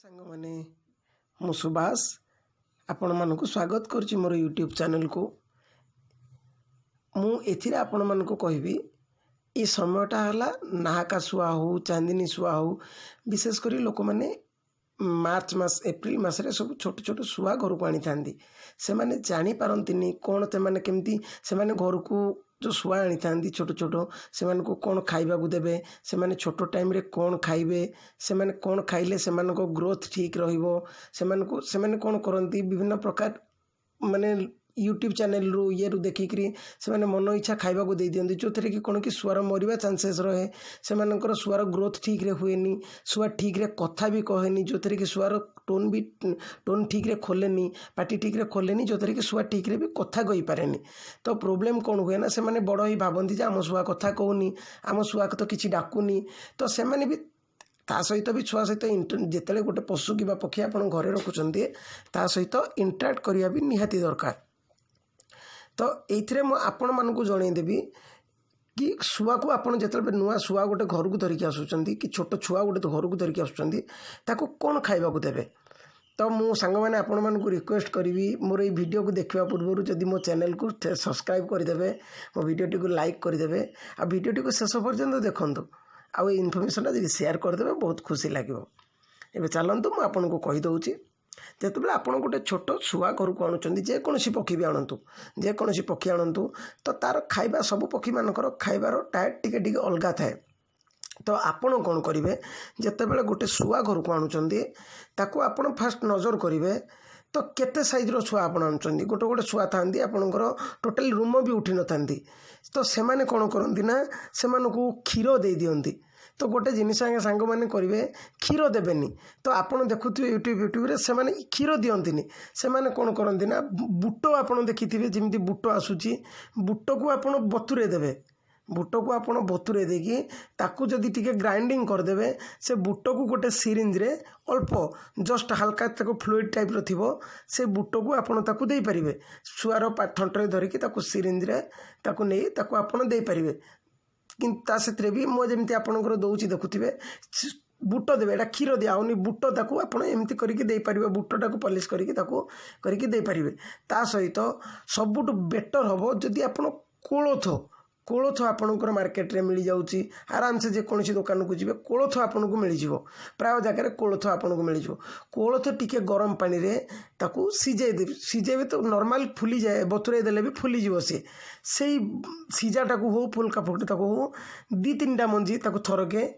सांग मैंने मु सुभाष आपण मानक स्वागत करुच्ची मोर यूट्यूब चैनल को मु एथिरे आपण मानक कहबी ये समयटा है नाहका शुआ हो चांदनी शुआ हो विशेष करी लोक मैंने मार्च मास एप्रिल मसरे सब छोट छोट शुआ घर को आनी था से मैंने जानी पारंतिनी कौन से मैंने केमती से मैंने घर को जो शुआ आनी था छोट छोट से मैंने को कौन खाइबा को देबे से मैंने छोट टाइम रे कौन खाइबे से मैंने कौन खाइले से मैंने को ग्रोथ ठीक रहिबो से मैंने कौन करंती विभिन्न प्रकार माने यूट्यूब चैनल रु ये रु देखिकी से मैंने मन इच्छा खाइबा को दे दियंती जो थे कि कौन कि शुआर मरिबा चांसेस रहे से मानकर शुआर ग्रोथ ठीक रे हुएनी शुआ ठीक रे कथा भी कहेनी जो थे कि शुआर टोन ठीक रे खोलेनी पार्टी ठीक रे खोलेनी जो थे कि शुआ ठीक रे भी कथा कही पारेनी तो प्रोब्लेम कौन हुए ना से मैंने बड़ ही भावती जे आम शुआ कथा कहूनी आम शुआ तो किसी डाकुनी तो से मैंने भी ता सहित भी छुआ सहित जिते गोटे पशु कि पक्षी आप घरे रखुंट ता सहित इंटराक्ट करने भी निहाती दरकार तो ये आपण मानक जनईदेवी कि शुआ को आपड़ जो नुआ शुआ गोटे घर को धरिकी आसुँच कि छोट छुआ गोटे घर को धरिकी आसुँच कौन खाइबा को देबे तो मु सांग मैंने आपण मानक रिक्वेस्ट करी मोर ये वीडियो को देखा पूर्व जदि मो चैनल को सब्सक्राइब करदे मो वीडियोटी को लाइक करदे आ वीडियोटी को शेष पर्यंत देखूँ आउ इनफर्मेशन जब सेयार करदे बहुत खुशी लगे एवं चलतु मुझे आपन को कहीदे जिते आप गोटे छोट शुआ घर को आणुंट जेकोसी पक्षी भी आणतु जेकोसी पक्षी आणतु तो तार खाइबा सब पक्षी मानकर खाइबार टाइप टिके अलग थाए तो आपण कौन करेंगे जिते गोटे शुआ घर को आणुंट ताकू आपण फास्ट नजर करेंगे तो केते साइज रो छुआ आपण आणुंट गोटे गोटे छुआ था आपणकर टोटाल रूम भी उठी न था तो से मैंने कौन करती ना से क्षीर दे दियंती तो गोटे जिनिस आगे सांग मैंने करेंगे क्षीर देवेनि तो आपड़ देखुए यूट्यूब से मैंने क्षीर दियंतिनी से मैंने कौन करती ना बुट आप देखि जमी बुट आसूची बुट को आप बतुरे देवे बुट को आप बतुरे देकी ताकू जदि टिके ग्राइंडिंग करदे से बुट को गोटे सिरिंज रे अल्प जस्ट हल्का ताको फ्लूइड टाइप रो थिबो से बुट को आपन ताकू दे परिबे सुआर थंटरे धरिकी ताकू सिरिंज रे ताकू नै ताकू आपन दे परिबे किंतु से भी मुझे जमी आपंकर दौची देखुए बुट देवे एटा क्षीर दियाऊनी बुट ताकू आपड़ एमती करके दे पारिबे बुटटा को पॉलिश करके दे पारिबे ता सहित सबुठ बेटर हम जदि आपड़ कोलथ आपणकर मार्केट रे मिल जाऊँगी आराम से जेकोसी दुकान को जी कोलथ आपन को मिल जाव प्राय जगह कोलथ आपन को मिल जाव कोलथ टिके गरम पानी रे ताकू सिझेबे तो नॉर्मल फुली जाए बतुरे देले भी फुली जीव सी से सिझाटा को हो फुलका फुलका हो दी तीन टा मंजी ताकू थरके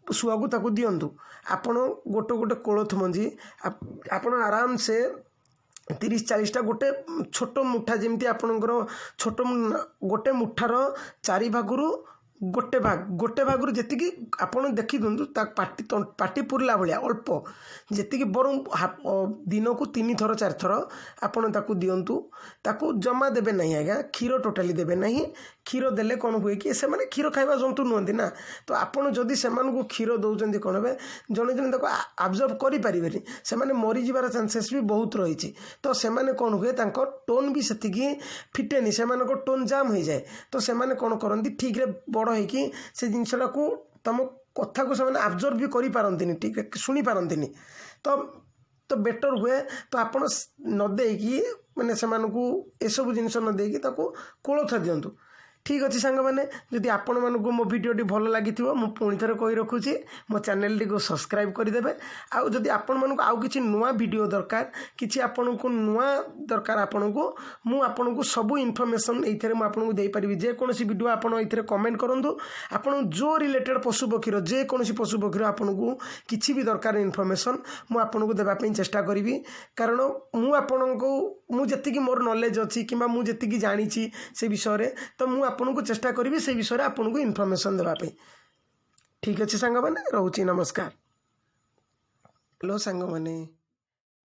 शुआ को ताकू दियंतु आपण गोटे गोटे कोलथ मंजी आपण आराम से 30-40टा गोटे छोट मुठा जमी आपणकर छोट गोटे मुठार 4 भागरू गोटे भागरू जी आप देखी दिंतु पाटी पुरला भाया अल्प जी बर दिन को 3 थर 4 थर आपड़ ताकू दिंतु ताकू जमा देवे ना आज्ञा क्षीर टोटाली देवे ना क्षीर देले कौन हुए कि से क्षीर खाइबा जंतु नुहति ना तो आपड़ जदि से क्षीर दौरान कौन हे जड़े जड़े आब्जर्व करें से मरीजार चान्सेस भी बहुत रही तो से कौन हुए टोन भी से फिटेनि से टोन जाम हो जाए तो से कौन करती ठीक रे बड़ होगी से जिनसा को तुम कथा को से आब्जर्व भी करि पारंतिनी ठीक शुणी पारंतिनी तो बेटर हुए तो आप न देकी माने से एसबू जिनस न देकी ताको कोलथ दिंतु ठीक अच्छे सांग मैंने जदि आपण मानक मो वीडियोटी भल लगी मु पुणी थे कही रखुच्छी मो चैनल को सब्सक्राइब करदे आउ जदि आपण मानक आउ किछि नुआ वीडियो दरकार किछि आपण को नुआ दरकार आपण को मु आपण को सब इनफॉरमेशन एथरे मु आपण को दे परिबि जे कोनोसी वीडियो आपण एथरे कमेंट करंतु आपण जो रिलेटेड पशु पक्षीर जे कोनोसी पशु पक्षीर आपण को किछि भी दरकार इनफॉरमेशन मु आपण को देबा पई चेष्टा करिवि कारण मु आपण को मु जति मोर नॉलेज अछि किबा मु जति जानि छी से विषय रे तो मु आपन को चेष्टा करी से विषय आपन को इनफॉरमेशन देवाई ठीक अच्छे सांग मैंने रोची नमस्कार हेलो सांग मैंने।